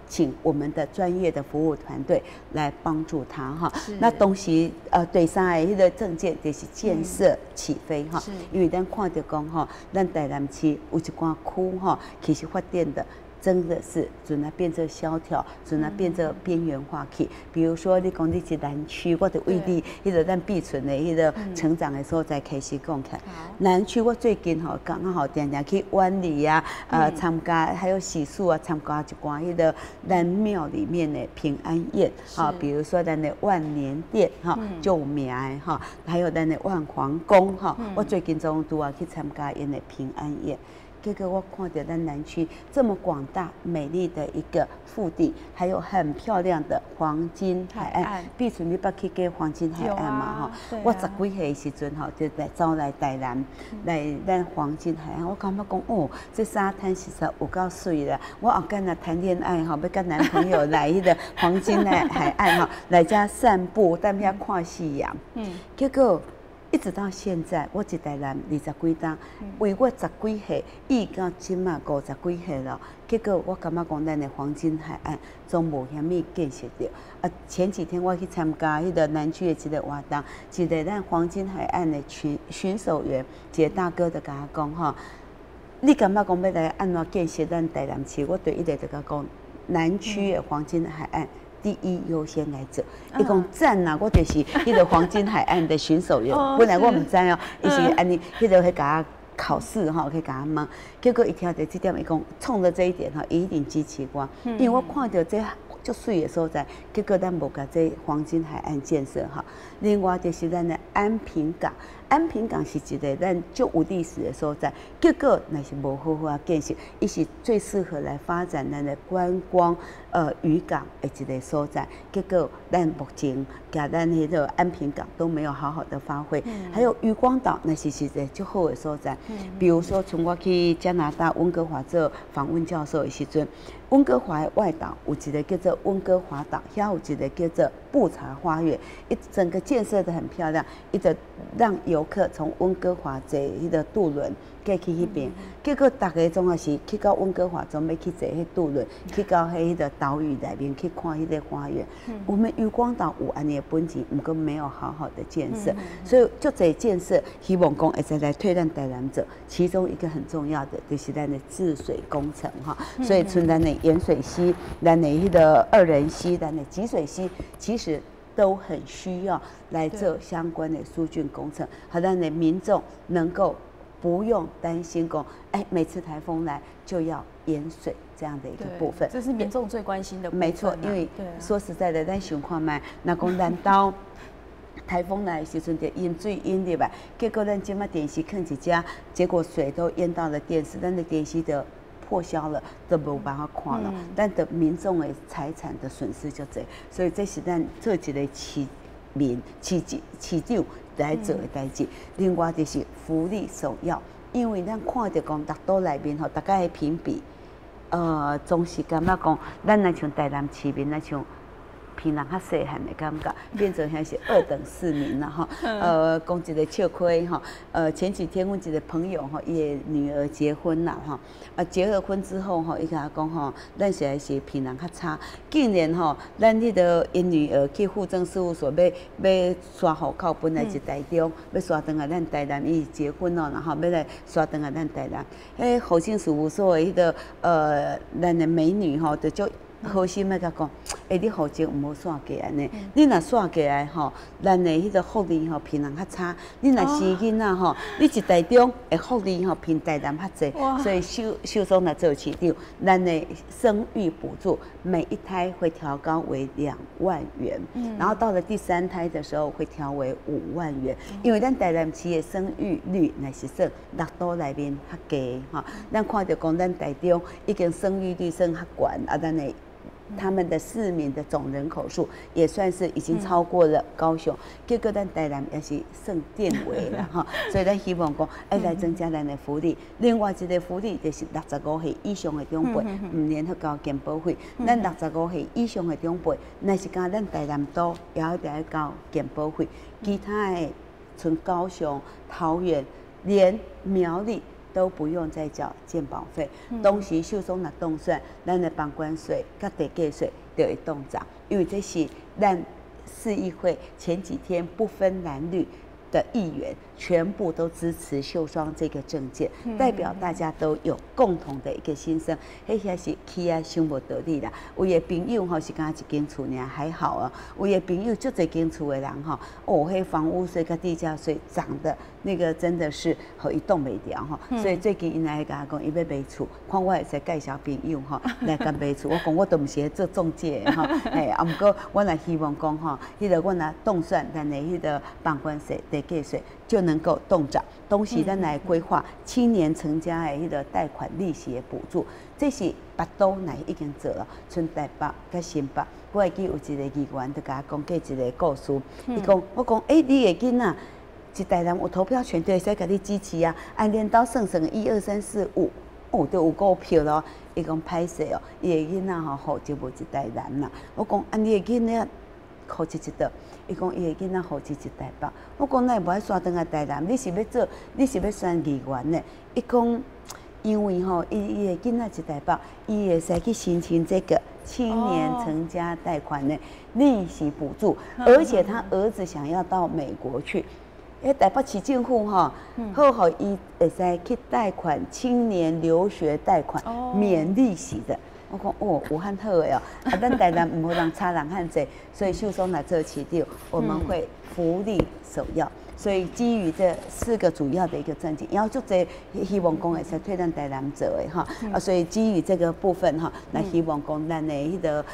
请我们的专业的服务团队来帮助他哈。那东西对上的迄个政见就是建设起飞哈，因为咱看到讲哈，咱台南市有一寡区哈，其实发展的。真的是准来变成萧条，准来变成边缘化去。比如说，你讲你是南区，我的位置，迄个咱碧纯的迄个成长的所在开始讲起来。南区我最近吼刚好常常去湾里啊，参加还有喜事啊，参加一寡迄个咱庙里面的平安宴啊，比如说咱的万年殿哈，就有名的哈，还有咱的万皇宫哈，我最近中都要去参加因的平安宴。结果我看到咱南区这么广大美丽的一个腹地，还有很漂亮的黄金海岸。碧纯你捌去过黄金海岸嘛？哈，我10几岁时阵吼，就来走来台南，来咱黄金海岸。我感觉讲哦，这沙滩其实有够水啦。我后间若谈恋爱吼，要跟男朋友来迄个黄金海岸哈，来遮散步，在遐看夕阳。结果。一直到现在，我一台南20几档，为我10几岁，伊到即马50几岁了。结果我感觉讲，咱的黄金海岸总无虾米建设着。前几天我去参加迄个南区的一个活动，一个咱黄金海岸的巡守员，一个大哥就甲我讲吼，你感觉讲要来安怎建设咱台南市？我对伊就甲讲，南区的黄金海岸。第一优先来做，伊讲赞呐，我就是迄个黄金海岸的巡守员。本来我唔知哦，伊是安尼，迄个去甲我考试吼，去甲我问。结果伊听到这点，伊讲冲着这一点吼，伊一定支持我，因为我看到这足水的所在，结果咱无甲这黄金海岸建设哈。另外就是咱的安平港，安平港是一个咱足有历史的所在，结果那是无好好建设，伊是最适合来发展咱的观光渔港的一个所在。结果咱目前甲咱迄个安平港都没有好好的发挥，还有渔光岛那是一个足好的所在。比如说，从我去加拿大温哥华做访问教授的时阵，温哥华的外岛有一个叫做温哥华岛，遐有一个叫做布查花园，整个建设得很漂亮，一直让游客从温哥华坐迄个渡轮过去迄边。结果大家总也是去到温哥华，总要去坐迄渡轮，去到迄个岛屿内面去看迄个花园。我们渔光岛有安尼的本钱，不过没有好好的建设，所以就这建设，希望讲会再来推咱台南者。其中一个很重要的就是咱的治水工程哈，所以从咱的盐水溪、咱的迄个二仁溪、咱的集水溪，其实都很需要来做相关的疏浚工程，好让的民众能够不用担心讲，每次台风来就要淹水这样的一个部分，这是民众最关心的部分。没错，因为说实在的，咱想看卖，那讲难道台风来的时阵，就淹水淹入来，结果咱即马电视放一只，结果水都淹到了电视，咱的电视就破销了，都无办法看了。但的民众的财产的损失就多，所以这是咱做一个市长来做的代志。另外就是福利首要，因为咱看到讲六都内面吼，大家的评比，总是感觉讲，咱若像台南市民，若像平常较细汉的感觉，变成像是2等市民啦哈。讲一个笑亏哈。前几天阮一个朋友哈，伊的女儿结婚啦哈。结了婚之后哈，伊甲我讲吼，咱实在是平常较差。竟然吼，咱迄个因女儿去户政事务所要刷户口，本来是台中，要刷转来咱台南，伊结婚咯，然后要来刷转来咱台南。迄户政事务所的迄个咱的美女吼，就足好心要甲讲，你户籍唔好刷过来呢。你若刷过来吼，咱的迄个福利吼平常较差。你若生囡仔吼，你一台中的福利吼偏台南较济，所以秀松来做市长，咱的生育补助每一胎会调高为2万元，然后到了第3胎的时候会调为5万元。因为咱台南市的生育率乃是算6都内面较低哈。咱看到讲咱台中已经生育率算较悬啊，咱的。他们的市民的总人口数也算是已经超过了高雄，结果咱台南也是算垫尾了哈，所以咱希望讲来增加咱的福利。另外一个福利就是65岁以上的长辈唔免去交健保费，咱65岁以上的长辈，那是讲咱台南都也要得交健保费，其他的从高雄、桃园连苗栗。都不用再缴健保费，当时秀松若冻算，咱的房管税、甲地价税就会冻涨，因为这是咱市议会前几天不分蓝绿的议员全部都支持秀双这个政见，代表大家都有共同的一个心声。迄些是起啊想不得力啦。有的朋友吼是敢一间厝尔还好啊，有的朋友就这间厝的人吼，迄房屋税跟地价税涨的那个真的是和伊动袂掉哈。所以最近因来甲我讲，伊要买厝，看我会使介绍朋友吼来甲买厝。我讲我都唔是做中介哈，啊，不过我也希望讲吼，迄个我若冻算咱的迄个房管税、地价税就能够冻涨。同时，咱来规划青年成家的迄个贷款利息的补助，这是北都乃已经做了，剩台北甲新北。我会记有一个议员就甲我讲过一个故事，伊讲我讲你的囡仔一台南有投票权，就会使甲你支持啊。按连刀算1、2、3、4、5，就有股票咯。伊讲歹势哦，伊的囡仔吼户籍无一台南啦。我讲你的囡仔户籍一倒？伊讲伊的囡仔户籍一台北。我讲那无爱刷转来台南，你是要做，你是要选议员呢？伊讲因为吼，伊的囡仔一台北，伊会使去申请这个青年成家贷款的利息补助，而且他儿子想要到美国去。台北市政府吼，好互伊会使去贷款青年留学贷款，免利息的。我讲有很好的哦，咱台南唔好让差人很济，所以秀松来做市长，我们会福利首要。所以基于这4个主要的一个政见，然后就这希望讲会使推咱台南做的哈，所以基于这个部分哈，那希望讲咱的迄个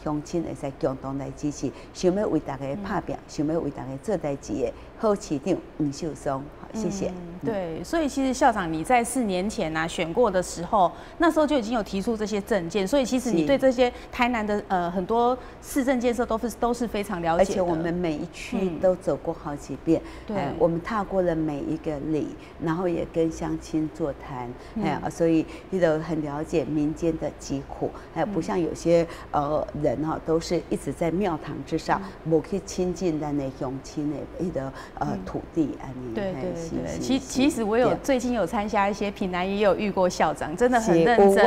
乡亲会使共同来支持，想要为大家拍拼，想要为大家做代志的好市长黄秀松。谢谢。对，所以其实校长你在4年前选过的时候，那时候就已经有提出这些政见，所以其实你对这些台南的很多市政建设都是非常了解的。而且我们每一区都走过好几遍，对，我们踏过了每一个里，然后也跟乡亲座谈，所以都很了解民间的疾苦，还有不像有些人哈都是一直在庙堂之上，无去亲近咱的乡亲的迄个土地安尼。对。其实我最近有参加一些平南，也有遇过校长，真的很认真。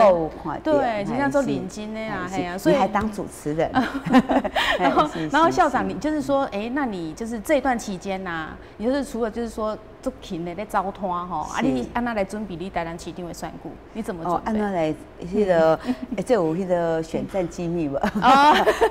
对，就像做领巾的呀，所以还当主持人。然后校长，你就是说，那你就是这段期间呐，你就是除了就是说做勤的在招摊吼，你按那来准备你台南市长的选举，你怎么准备？按那来迄个，这有迄个选战机密无？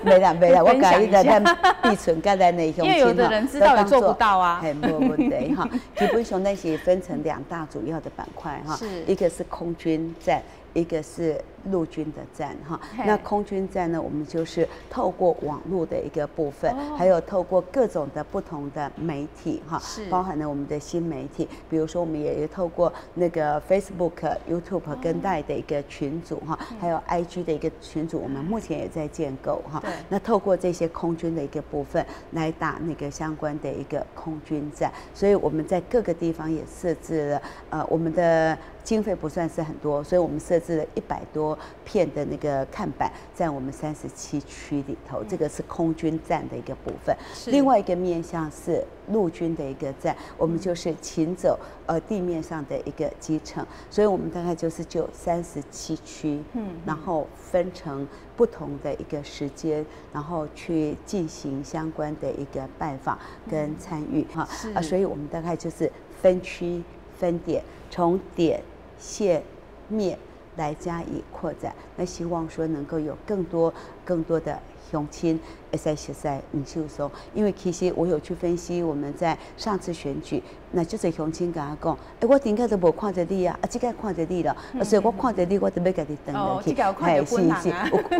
没啦，我讲迄个咱闭存跟咱的乡亲，因为有的人知道也做不到啊，没问题哈。基本上那是分成2大主要的板块哈，一个是空军战，一个是陆军的战哈，那空军战呢，我们就是透过网络的一个部分，还有透过各种的不同的媒体哈，包含了我们的新媒体，比如说我们也透过那个 Facebook、YouTube 跟带的一个群组哈，还有 IG 的一个群组，我们目前也在建构哈。那透过这些空军的一个部分来打那个相关的一个空军战，所以我们在各个地方也设置了我们的经费不算是很多，所以我们设置了100多片的那个看板，在我们37区里头，这个是空军战的一个部分。另外一个面向是陆军的一个战，我们就是勤走地面上的一个基层，所以我们大概就37区，然后分成不同的一个时间，然后去进行相关的一个拜访跟参与哈所以我们大概就是分区分点，从点线面来加以扩展，那希望说能够有更多的乡亲会使熟悉吴秀松，因为其实我有去分析我们在上次选举，那就是乡亲跟我讲，我顶个都无看着你啊，这个看着你了，所以我看着你，我就要甲你登落去。有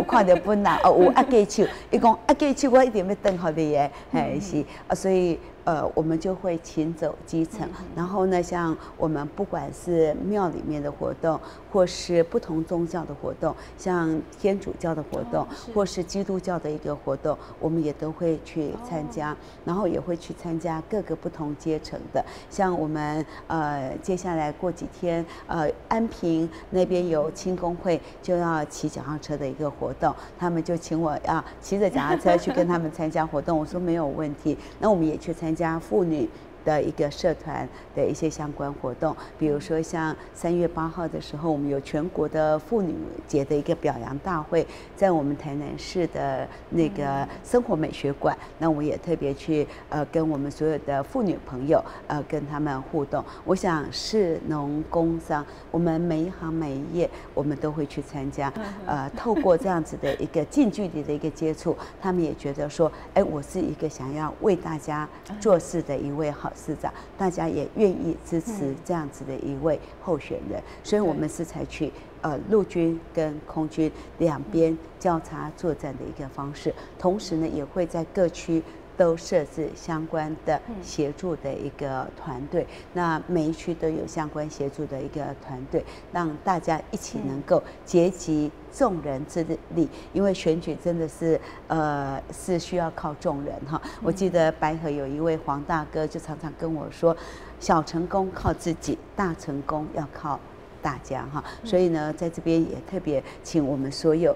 看到本人，有握过手，伊讲握过手，我一定要登给你的，是所以。我们就会勤走基层，然后呢，像我们不管是庙里面的活动，或是不同宗教的活动，像天主教的活动，或是基督教的一个活动，我们也都会去参加，然后也会去参加各个不同阶层的，像我们接下来过几天安平那边有青工会就要骑脚踏车的一个活动，他们就请我要骑着脚踏车去跟他们参加活动，我说没有问题，那我们也去参加妇女的一个社团的一些相关活动，比如说像3月8号的时候，我们有全国的妇女节的一个表扬大会，在我们台南市的那个生活美学馆，那我也特别去跟我们所有的妇女朋友跟他们互动。我想士农工商，我们每一行每一业，我们都会去参加。透过这样子的一个近距离的一个接触，他们也觉得说，哎，我是一个想要为大家做事的一位好市长，大家也愿意支持这样子的一位候选人，所以我们是采取陆军跟空军两边交叉作战的一个方式，同时呢也会在各区都设置相关的协助的一个团队，那每一区都有相关协助的一个团队，让大家一起能够结集众人之力，因为选举真的是是需要靠众人哈。我记得白河有一位黄大哥就常常跟我说，小成功靠自己，大成功要靠大家哈，所以呢，在这边也特别请我们所有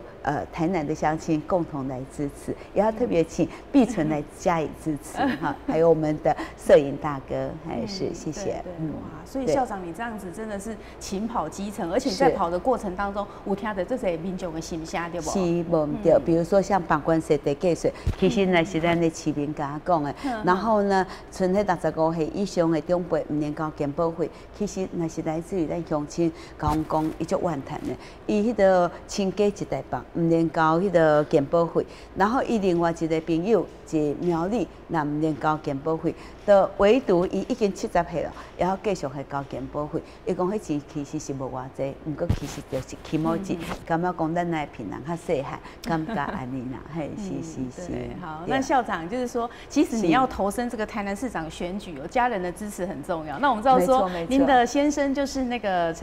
台南的乡亲共同来支持，也要特别请碧纯来加以支持哈，还有我们的摄影大哥，还是谢谢。哇，所以校长你这样子真的是勤跑基层，而且在跑的过程当中，有听到这些民众的心声对不？是无对，比如说像绑关系的技术，其实呢是咱的市民甲我讲的，然后呢，剩迄65岁以上的长辈唔能够健保费，其实那是来自于咱乡亲。甲阮讲，伊足怨叹的，伊迄个亲家一台房，唔能交迄个健保费，然后伊另外一个朋友是苗栗，那唔能交健保费，就唯独伊已经70岁了，也要继续去交健保费。伊讲迄钱其实是无偌济，毋过其实就是起毛钱，感觉讲咱来平人较细汉，感觉安尼啦，嘿，是。好，那校长就是说，其实你要投身这个台南市长选举，有家人的支持很重要。那我们知道说，您的先生就是那个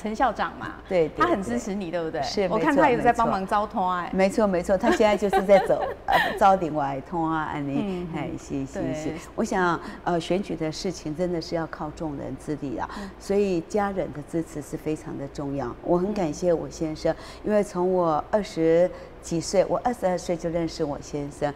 陈校长嘛，对，他很支持你，对不对？是，我看他有在帮忙招摊哎。没错，他现在就是在走招另外摊啊，安尼，哎，是。我想选举的事情真的是要靠众人之力啦，所以家人的支持是非常的重要。我很感谢我先生，因为从我20几岁，我22岁就认识我先生。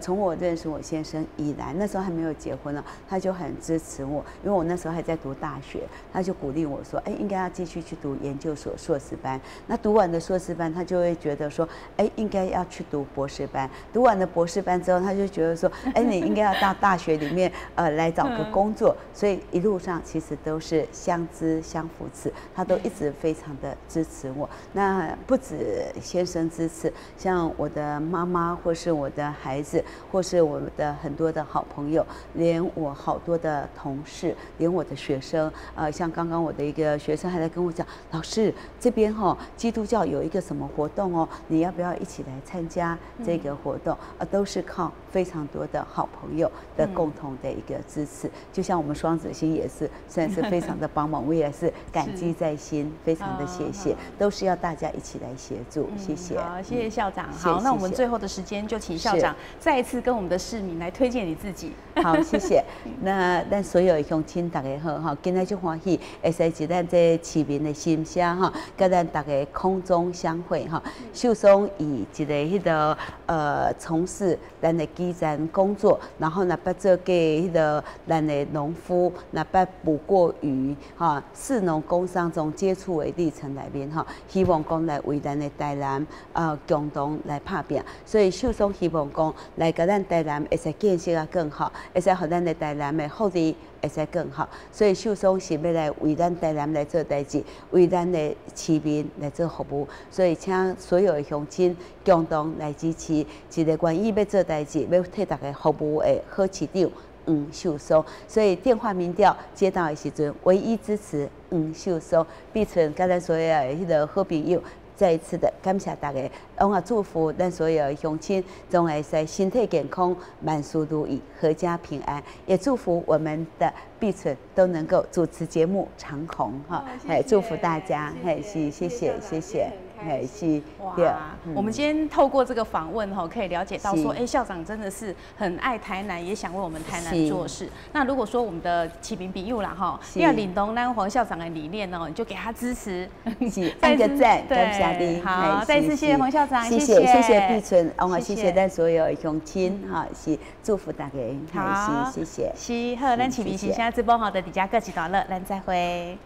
从我认识我先生以来，那时候还没有结婚呢，他就很支持我，因为我那时候还在读大学，他就鼓励我说，哎，应该要继续去读研究所硕士班。那读完的硕士班，他就会觉得说，哎，应该要去读博士班。读完了博士班之后，他就觉得说，哎，你应该要到大学里面来找个工作。所以一路上其实都是相知相扶持，他都一直非常的支持我。那不止先生支持。像我的妈妈，或是我的孩子，或是我的很多的好朋友，连我好多的同事，连我的学生，像刚刚我的一个学生还在跟我讲，老师这边基督教有一个什么活动哦，你要不要一起来参加这个活动？都是靠非常多的好朋友的共同的一个支持。就像我们双子星也是，算是非常的帮忙，我也是感激在心，非常的谢谢，都是要大家一起来协助，谢谢。好，谢谢校长。好，那我们最后的时间就请校长再一次跟我们的市民来推荐你自己。好，谢谢。那咱所有的乡亲大家好哈，今天就欢喜，会使是咱这市民的心声哈，跟咱大家空中相会哈。秀松以一个迄个从事咱的基层工作，然后呢，把做给迄个咱的农夫，那把捕过鱼哈，士农工商从接触的历程里面哈，希望讲来为咱的台南共同来打拼。所以秀松希望讲来甲咱台南会使建设啊更好，会使互咱的台南的福利会使更好。所以秀松是要来为咱台南来做代志，为咱的市民来做服务。所以请所有的乡亲共同来支持一个愿意要做代志、要替大家服务的好市长黄秀松。所以电话民调接到的时阵，唯一支持黄秀松。碧纯甲咱所有的迄个好朋友。再一次的感谢大家，我祝福咱所有的乡亲，总会使身体健康、万事如意、阖家平安。也祝福我们的碧纯都能够主持节目长红哈，祝福大家，谢谢谢谢。是哇，我们今天透过这个访问可以了解到说，校长真的是很爱台南，也想为我们台南做事。那如果说我们的市民朋友啦要领懂咱黄校长的理念你就给他支持，按个赞，感谢你。好，再次谢谢黄校长，谢谢碧纯，谢谢咱所有的乡亲是祝福大家，好，谢谢。是好，咱市民现在直播的底下各级段落，咱再会。